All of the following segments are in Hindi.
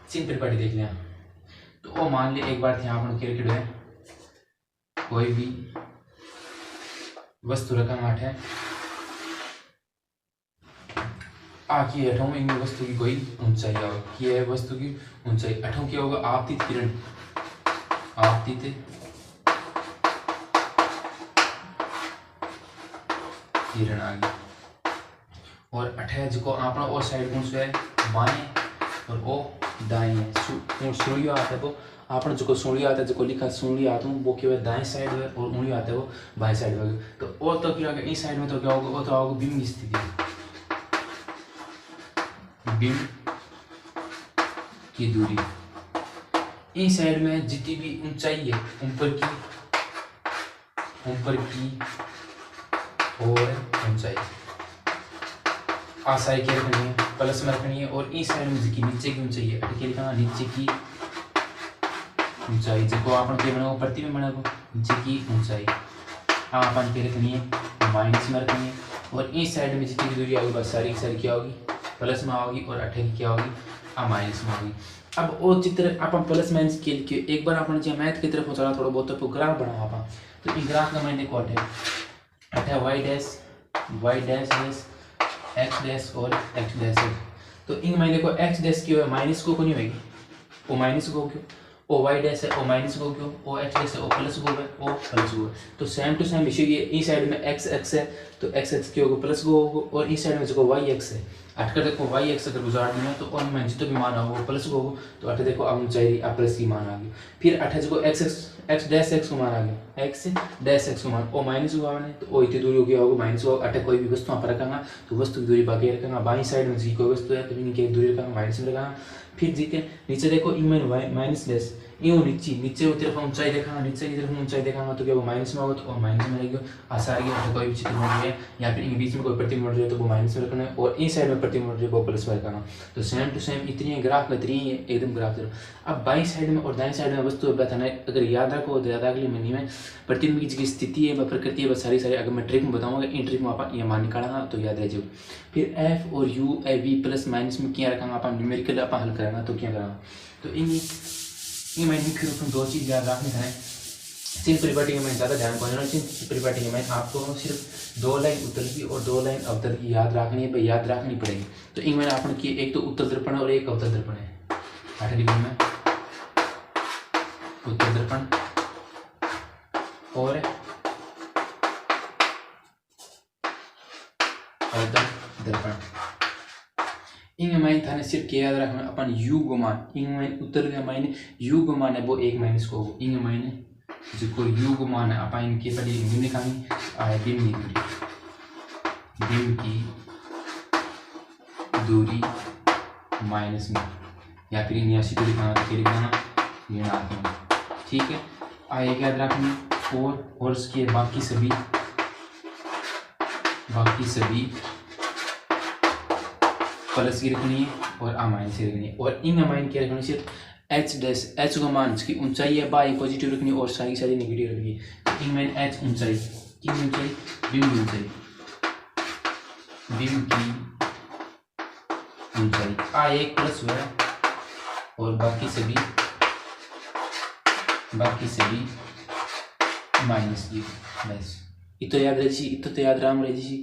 सिंपल परिपाटी देख लिया। तो वो मान लिया एक बार यहाँ पर क्या है, कोई भी वस्तु रकम 8 है, की अठों में वस्तु की कोई ऊंचाई होगा, कि है वस्तु की ऊंचाई अठों क्या होगा, आपतित किरण, आपतित किरण आ गई। और 8 जो अपना और साइड कौन सा है, बाएं, और वो दाएं है। सुड़ियो आता है वो अपना जो सुड़ियो आता है, जो लिखा सुड़ियो आता है वो क्या है दाएं साइड है, और उंगलियों आता है वो बाएं साइड में। तो वो तो क्या होगा इस साइड में, तो क्या होगा, वो तो होगा बिंब की स्थिति, बिंब की दूरी। इस साइड में जितनी भी ऊंचाई है ऊपर की और ऊंचाई आसाई क्या रखनी है, प्लस में रखनी है। और इस साइड में जिसकी नीचे की ऊंचाई है, क्या लिखना, नीचे की ऊंचाई, जो आपन के बना प्रतिबिंब बना नीचे की ऊंचाई आपन के रखनी है माइनस में रखनी है। और इस साइड में जितनी दूरी आएगी बस सारी की सारी क्या होगी, प्लस में होगी, और 8 की क्या होगी, माइनस में होगी। अब वो चित्र अपन प्लस माइनस के लिए एक बार अपन जो मैथ की तरफ चला थोड़ा बहुत, तो ग्राफ बनाओ आप। तो इन ग्राफ का मैंने देखो 8 है Y dash dash X dash और एक्स डैश है। तो इन मैंने देखो एक्स डैश की माइनस को नहीं होगी, वो माइनस को क्यों, ओ वाई डैश है, ओ माइनस को क्यों, ओ एक्स डैश है, ओ प्लस को है, ओ प्लस को है। तो सेम टू सेम इशू ये इस साइड में एक्स एक्स है, तो एक्स एक्स की होगा प्लस को होगा, और इस साइड में जो वाई एक्स है 8 का देखो वाई एक्स अगर गुजार दिया तो और में जितना भी मान होगा प्लस को होगा। तो 8 देखो अब ऊंचाई प्लस की मान आ गई। फिर 8 जो एक्स डैश एक्स को मान आ गया, एक्स डैश एक्स को मान, ओ माइनस को आने तो ओ इतनी दूरी हो गया होगा माइनस होगा। 8 कोई भी वस्तु पर रखेंगे तो वस्तु की दूरी बाकी रखेंगे, बाई साइड में जी कोई वस्तु है तो इनकी दूरी रखेंगे माइनस में रखेंगे। फिर जीते नीचे देखो इन माइनस डैश यूँ नीचे तरफ ऊंचाई देखा, नीचे की तरफ ऊंचाई देखा तो क्या वो माइनस में होगा, तो और माइनस में रहेगी। आसार की कोई भी चित्र मॉडल है या फिर इनके बीच में कोई प्रतिबिंब मॉडल है तो वो माइनस में रखना है, और इस साइड में प्रतिबिंब मॉडल है वो प्लस में रखना। तो सेम टू सेम इतनी है ग्राफ में इतनी है एकदम ग्राफ जरूर। अब बाई साइड में और दाएं साइड में वस्तु बताना है, अगर याद रखो तो याद अगली महीने में प्रतिबिंब की स्थिति है व प्रकृति है, सारी अगर मैं ट्रिक में बताऊंगा इन ट्रिक में आप ये मान निकालेंगे तो याद रह जाओ। फिर एफ और U A V plus minus में क्या रखेंगे आप न्यूमेरिकल आप हल करेंगे तो क्या करेंगे। तो इन मैंने फिर उसमें 2 चीज़ याद रखनी है। सिंपल परिपाटी में मैं ज़्यादा ध्यान को देना, सिंपल परिपाटी में मैं आपको सिर्फ 2 लाइन उत्तल की और 2 लाइन अवतल की याद रखनी है, याद रखनी पड़ेगी। तो इन मैंने आपने की एक तो उत्तल दर्पण और एक अवतल दर्पण है। 8 डिग्री में उत्तल दर्पण और अवतल दर्पण। इन माइन थाने सिर्फ क्या याद रखना अपन यू गुमान, इन माइन उत्तल का माइन यू गुमान है वो 1 माइनस को होगा। इन माइन जो यू गुमान है अपन इनके पहले बिंब निकालनी आए बिंब की दूरी माइनस में या फिर 89 को लिखाना तो क्या लिखाना ऋणात्मक, ठीक है। आए याद रखनी और उसके बाकी सभी प्लस की रखनी है और माइनस की रखनी है। और इन माइन की रखनी सिर्फ एच डैश एच का मान जिसकी ऊंचाई है बाई पॉजिटिव रखनी और सारी नेगेटिव रखनी है। तो इन माइन एच ऊंचाई की ऊंचाई बिंब की ऊंचाई एक प्लस हुआ और बाकी सभी माइनस की बस इतो याद राम रह जी।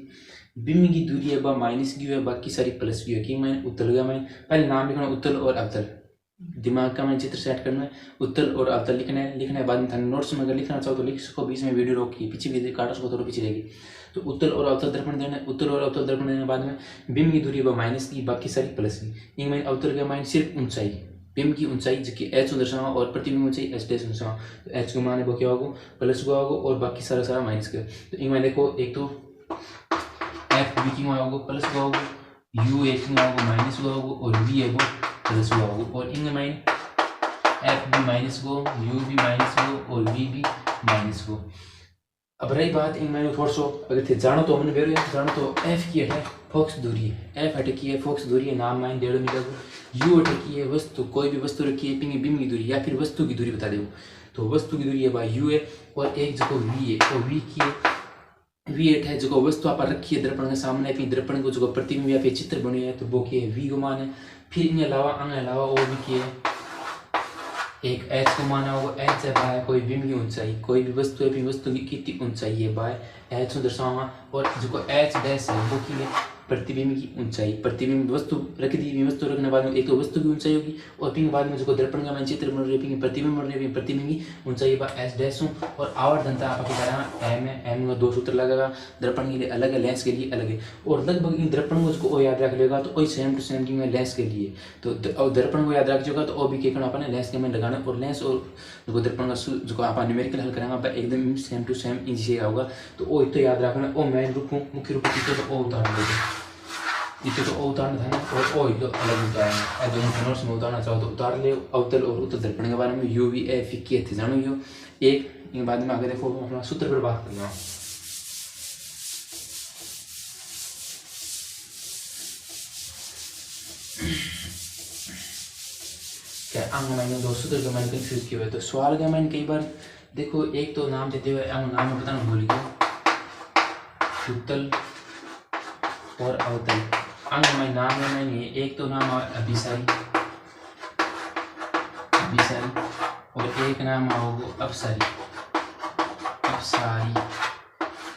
बिंब की दूरी है बा माइनस की है बाकी सारी प्लस की है कि मैंने उत्तल का मैंने पहले नाम लिखना उत्तल और अवतल, दिमाग का मैंने चित्र सेट करना है उत्तल और अवतल लिखना है बाद में थाने नोट्स में अगर लिखना चाहो तो लिख सको, बीच में वीडियो रोक की पीछे वीडियो काट सको तो पीछे रहेगी। तो उत्तल और अवतल दर्पण देना है, उत्तल और अवतल दर्पण देने के बाद में बिंब की दूरी है माइनस की बाकी सारी प्लस की। इन मैंने अवतल का माइनस सिर्फ ऊंचाई बिंब की ऊंचाई जो एच दर्शावा और प्रतिबिंब ऊंचाई एच डैश दर्शावा। तो एच को मान है वो क्या होगा प्लस को होगा और बाकी सारा माइनस का। तो इन मैंने देखो एक तो एफ बी की होगा प्लस को होगा, यू ए की होगा माइनस को होगा और वी है वो प्लस को होगा। और इन माइन एफ बी माइनस को, यू भी माइनस को और वी भी माइनस को। अब रही बात इन माइन थोड़ा सो अगर थे जानो तो हमने वेरो जानो तो एफ की है फोकस दूरी है, एफ हटे की है फोकस दूरी है नाम माइन डेढ़ मीटर को, यू हटे की है वस्तु कोई भी वस्तु रखी है पिंग बिंब की दूरी या फिर वस्तु की दूरी बता दो। तो वस्तु की दूरी है भाई यू है और एक जो वी है तो वी की है V8 है जो वस्तु आप रखी है दर्पण के सामने, फिर दर्पण को जो प्रतिबिंब या फिर चित्र बने है तो वो की है V को मान है। फिर इन अलावा और भी की है एक H को माना होगा। H है बाय कोई बिंब की ऊंचाई, कोई भी वस्तु है फिर वस्तु की कितनी ऊंचाई है बाय H को दर्शावा। और जो H डैश है वो की है प्रतिबिंब की ऊंचाई। प्रतिबिंब वस्तु रख दी, वस्तु रखने बाद में एक तो वस्तु की ऊंचाई होगी और फिर बाद में जो दर्पण का मैं चित्र बन रही है प्रतिबिंब बन रही है, प्रतिबिंब की ऊंचाई बा एच डैश हूँ। और आवर्धनता आपकी तरह एम है, एम में 2 सूत्र लगेगा, दर्पण के लिए अलग है, लेंस के लिए अलग है। और लगभग इन दर्पण को उसको याद रख लेगा तो वही सेम टू सेम की मैं लेंस के लिए तो दर्पण को याद रख जाएगा तो भी के अपने लेंस के में लगाना। और लेंस और जो दर्पण का जो आप न्यूमेरिकल हल करेंगे एकदम सेम टू सेम इजी होगा। तो वो तो याद रखना वो मेन रूप मुख्य रूप से तो उदाहरण देगा इतो तो उतारना था ना। और ओ तो अलग उतारना दोनों कनवर्स में उतारना चाहो तो उतार ले। अवतल और उत्तल दर्पण के बारे में यू वी एफ की थे जानो यो एक इन बाद में आगे देखो अपना सूत्र पर बात करना। क्या अंग मैंने दो सूत्र के मैंने कंफ्यूज किया है तो सवाल का मैंने कई बार देखो एक तो नाम देते हुए अंग नाम बताना भूल गया, उत्तल और अवतल। अंग में नाम है मैंने एक तो नाम अभिसारी और एक नाम आओगे अपसारी।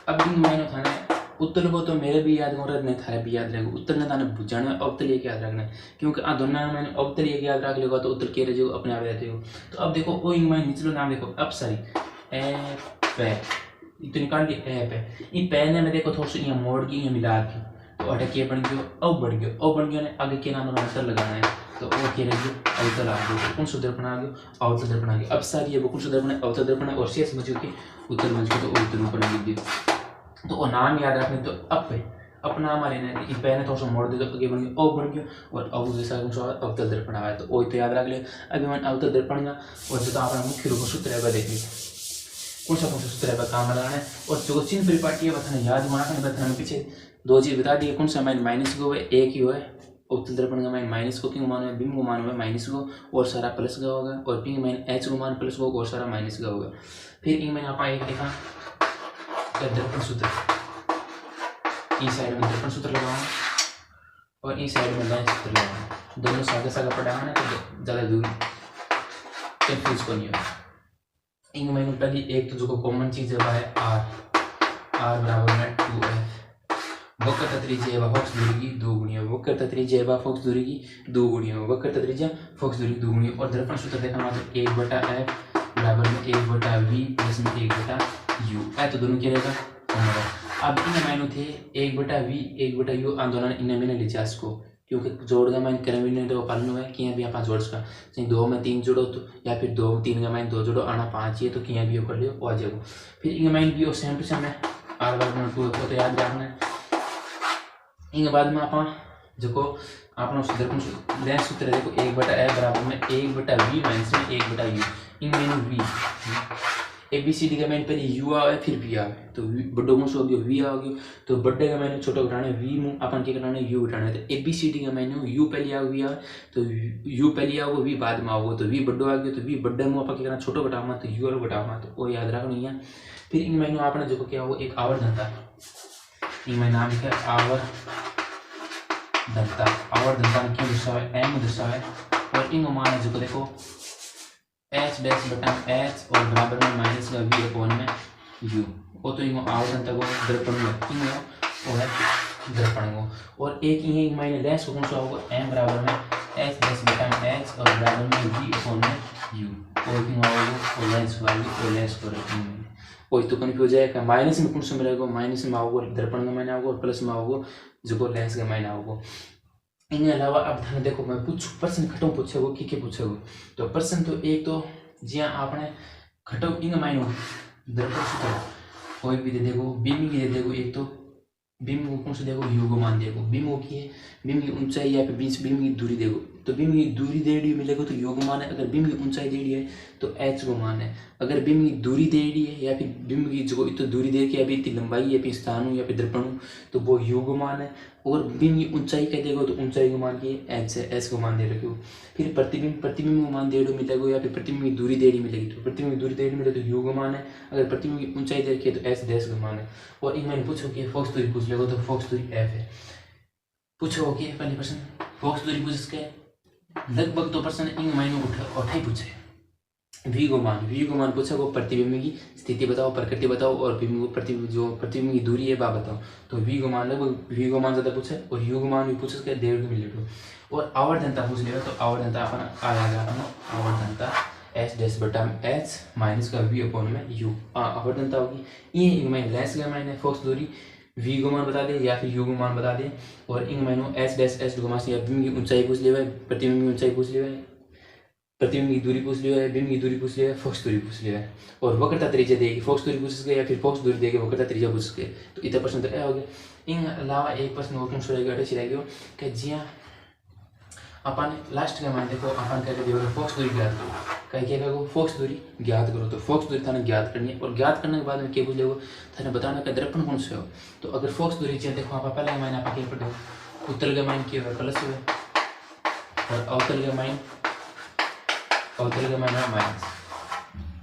अब भी मैंने था ना उत्तल को तो मेरे भी याद हो रहा नहीं थारे भी याद रहेगा। उत्तल ने थाने बुझाना अवतल एक याद रखना क्योंकि दोनों मैंने अवतल एक याद रख लेगा तो उत्तल के रहे अपने आप रहते हो। तो अब देखो वो इंग में निचलो नाम देखो अपसारी ए पे इतनी निकाल के ए पे इन पे ने में देखो थोड़ा सा यहाँ मोड़ की मिला के तो अटक ये बन गया औ बन गया ने आगे के नाम अवतल लगाना है तो वो के रह गया अवतल आ गया। कौन सा दर्पण आ गया अवतल दर्पण आ गया। अब सारी है वो कौन सा दर्पण है अवतल दर्पण है और शेष बचे के उत्तल बच गया तो उत्तल ऊपर लिख दिया। तो वो नाम याद रखने तो अब पे अपना हमारे ने इन पे ने थोड़ा सा मोड़ दे तो आगे बन गया ओ बन गया और अब जैसा कौन सा अवतल दर्पण आया तो वो तो याद रख ले। अभी मैंने अवतल दर्पण का और जो अपना मुख्य रूप सूत्र है देख लीजिए कौन सा सूत्र है काम लगाना है। और जो चिन्ह परिपाटी है बताना याद बनाना पीछे 2 चीज बता दी कौन सा माइन माइनस को है एक ही है उत्तल दर्पण का माइन माइनस को क्यों मानो है बिंब को मानो है माइनस को और सारा प्लस का होगा और पिंग माइन एच को मान प्लस को और सारा माइनस का होगा। फिर इन मैंने आप एक लिखा दर्पण सूत्र इस साइड में दर्पण सूत्र लगाओ और इस साइड में लेंस सूत्र लगाओ दोनों सागे सागे पढ़ा है ना तो ज़्यादा दूरी कंफ्यूज को नहीं होगा। इन मैंने पहली एक तो जो कॉमन चीज़ है आर बराबर में 2f वक्रता त्रिज्या फोक्स दूरी की 2 गुणिया वक्रता त्रिज्या फोक्स दूरी की 2 गुणिया वक्रता त्रिज्या फोक्स दूरी 2 गुणिया। और दर्पण सूत्र देखा मतलब 1/f बराबर में 1/v प्लस में 1/u है तो दोनों क्या रहेगा। अब इन मायनों थे 1/v 1/u आंदोलन इन मैंने लिखा इसको क्योंकि जोड़ का मान करें भी तो पालन हुआ है कि भी आप जोड़ का 2 में 3 जोड़ो तो या फिर 2 3 का माइन 2 जोड़ो आना 5 है तो किया भी कर लियो आ जाएगा। फिर इन माइन भी सेम टू सेम है आर वर्ग में 2 तो याद रखना है। इन बाद में आप जो आप दर्पण लेंस सूत्र देखो 1/f बराबर में 1/v माइनस में 1/u इन मैंने v ABCD का मैंने पहले u आवे फिर v आवे तो बड़ो मुँह से हो गया v आ गया तो बड़े का मैंने छोटा घटाना है v मुँह अपन क्या करना है u घटाना है तो ABCD का मैंने u पहले आ v आवे तो u पहले आओगे v बाद में आओगे तो v बड़ो आ गया तो v बड़े मुँह अपन क्या करना छोटो घटाना तो u और घटाना तो वो याद रखना है। फिर इन मैंने आपने जो क्या हो एक आवर्धनता इन मैंने नाम लिखा आवर्धनता में क्यों दर्शावा है m दर्शावा है और इन मान है जो देखो h डैश बटा h और बराबर में माइनस का v अपॉन में u वो तो इन आवर्धनता को दर्पण में इन वो है दर्पण को। और एक ये माइनस लेंस को कौन सा होगा m बराबर में h डैश बटा h और बराबर में v अपॉन में u और इन होगा लेंस वाली और लेंस को रखेंगे कोई तो कन्फ्यूज हो जाएगा। माइनस में कौन सा मिलेगा माइनस में आओगे दर्पण का मायने आओगे और प्लस में आओगे जो लेंस का मायने आओगे। इनके अलावा अब ध्यान देखो मैं पूछूं प्रश्न खटो पूछेगो कि पूछेगो तो प्रश्न तो एक तो जिया आपने खटो इन मायने दर्पण सूत्र कोई भी दे देगो बीम की दे देगो एक तो बीम को कौन सा देगो u को मान देगो बीम की है बीम की ऊंचाई या फिर बीच बीम की दूरी देगो तो बीम की दूरी दे दी मिलेगा तो यो का मान है। अगर बीम की ऊंचाई दे दी है तो एच को मान है। अगर बीम की दूरी दे दी है या फिर बीम की जो इतना दूरी दे के अभी इतनी लंबाई या फिर स्थान या फिर दर्पण तो वो यू को मान है। और बीम की ऊंचाई कह देगा तो ऊंचाई को मान की एच से एस को मान दे रखे हो। फिर प्रतिबिंब को मान दे मिलेगा या फिर प्रतिबिंब की दूरी दे मिलेगी तो प्रतिबिंब की दूरी दे मिले तो यू को मान है। अगर प्रतिबिंब की ऊंचाई दे रखी है तो एस डैश का मान है। और एक मैंने पूछो कि फोकस दूरी पूछ लेगा तो फोकस दूरी एफ है। पूछो ओके पहले प्रश्न फोकस दूरी पूछ सके लगभग तो प्रश्न इन मायनों उठा ही पूछे। वी को मान पूछा वो प्रतिबिंब की स्थिति बताओ, प्रकृति बताओ और प्रतिबिंब की दूरी है वह बताओ। तो वी को मान लगभग वी को मान ज्यादा पूछे और यू को मान भी पूछ सके 1.5 मिलीमीटर। और आवर्धनता पूछ लेगा तो आवर्धनता अपन आएगा आवर्धनता एच डैश बटा एच माइनस का वी अपॉन में यू आवर्धनता होगी। ये मैं लेंस का मायने फोकस दूरी वी को मान बता दे या फिर यू को मान बता दे। और इन मायनों एच डैश एच को मान या बीम की ऊंचाई पूछ लिया है, प्रतिबिंब की ऊंचाई पूछ लिया है, प्रतिबिंब की दूरी पूछ लिया है, बीम की दूरी पूछ लिया है, फोकस दूरी पूछ लिया है। और वक्रता त्रिज्या देगी फोकस दूरी पूछ सके या फिर फोकस दूरी देगी वक्रता त्रिज्या पूछ सके। तो इतना प्रश्न तो हो गया। इन अलावा एक प्रश्न और पूछ रहेगा रहेगा कि जिया अपन लास्ट का मान देखो अपन क्या कहते फोकस दूरी ज्ञात करो कहीं क्या कहो फोकस दूरी ज्ञात करो। तो फोकस दूरी थाने ज्ञात करनी है और ज्ञात करने के बाद में क्या पूछ लेगा थाने बताना का दर्पण कौन से हो। तो अगर फोकस दूरी चाहिए देखो आप पहले माइन आप क्या पढ़ो उत्तल का माइन क्या है प्लस है और अवतल का माइन है माइनस।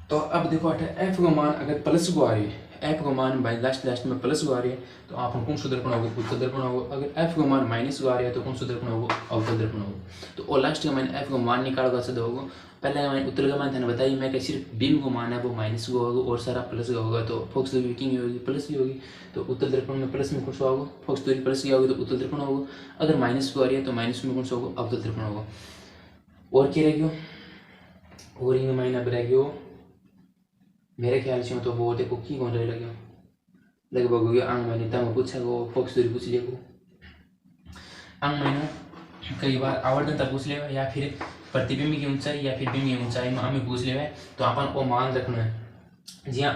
तो अब देखो एफ का मान अगर प्लस को आ रही है एफ का मान भाई लास्ट में प्लस को आ रही है तो आप कौन सा दर्पण होगा उत्तल दर्पण होगा। अगर एफ का मान माइनस को आ रहा है तो कौन सा दर्पण होगा अवतल दर्पण होगा। तो और लास्ट का मान एफ का मान निकालगा सिद्ध होगा। पहले का मान उत्तल का मान मैंने बताइए मैं सिर्फ बीम को मान है वो माइनस को होगा और सारा प्लस का होगा। तो फोकस दूरी किंग होगी प्लस की होगी तो उत्तल दर्पण में प्लस में कौन सा होगा फोकस दूरी प्लस की होगी तो उत्तल दर्पण होगा। अगर माइनस को आ रही है तो माइनस में कौन सा होगा अवतल दर्पण होगा। और क्या रहेगी और इन महीना रहेगी मेरे ख्याल से तो वो देखो की कौन रहे लगे लगभग हो गया अंग महीने तब पूछा वो फोकस दूरी पूछ लिया अंग महीनों कई बार आवर्धनता पूछ लेगा या फिर प्रतिबिंब की ऊंचाई या फिर बिंब की ऊंचाई में हमें पूछ लेगा। तो अपन वो मान रखना है जी हाँ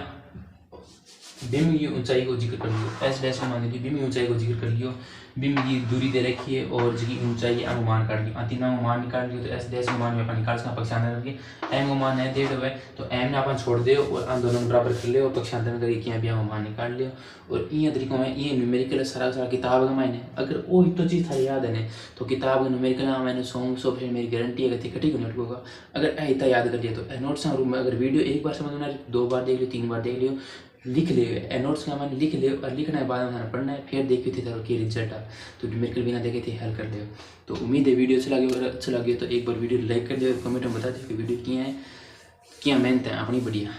बिंब की ऊंचाई को जिक्र कर लियो एस डैश को मान लीजिए बिंब की ऊंचाई को जिक्र कर लियो बिंब की दूरी दे रखी है और जिसकी ऊंचाई अनुमान काट लियो तीनों मान निकाल लियो। तो एस डैश को मान में अपन निकाल सकते पक्षांतर करके एम को मान है 1.5 है तो एम ने अपन छोड़ दे और अन दोनों बराबर कर ले और पक्षांतर करके क्या भी मान निकाल लियो। और ये तरीकों में ये न्यूमेरिकल सारा किताब का मायने अगर वो तो चीज़ था याद है तो किताब न्यूमेरिकल मैंने 100% मेरी गारंटी है कटी को नोट होगा। अगर इतना याद कर लिया तो नोट्स रूम में अगर वीडियो एक बार समझ में आ 2 बार देख लियो 3 बार देख लियो लिख ले नोट्स का मैंने लिख ले और लिखने के बाद मैंने पढ़ना है फिर देखी थी कि रिजल्ट आ तो न्यूमेरिकल बिना देखे थे हल कर दे। तो उम्मीद है वीडियो अच्छा लगे तो एक बार वीडियो लाइक कर दे और कमेंट में बता दे कि वीडियो क्या है क्या मेहनत है अपनी बढ़िया।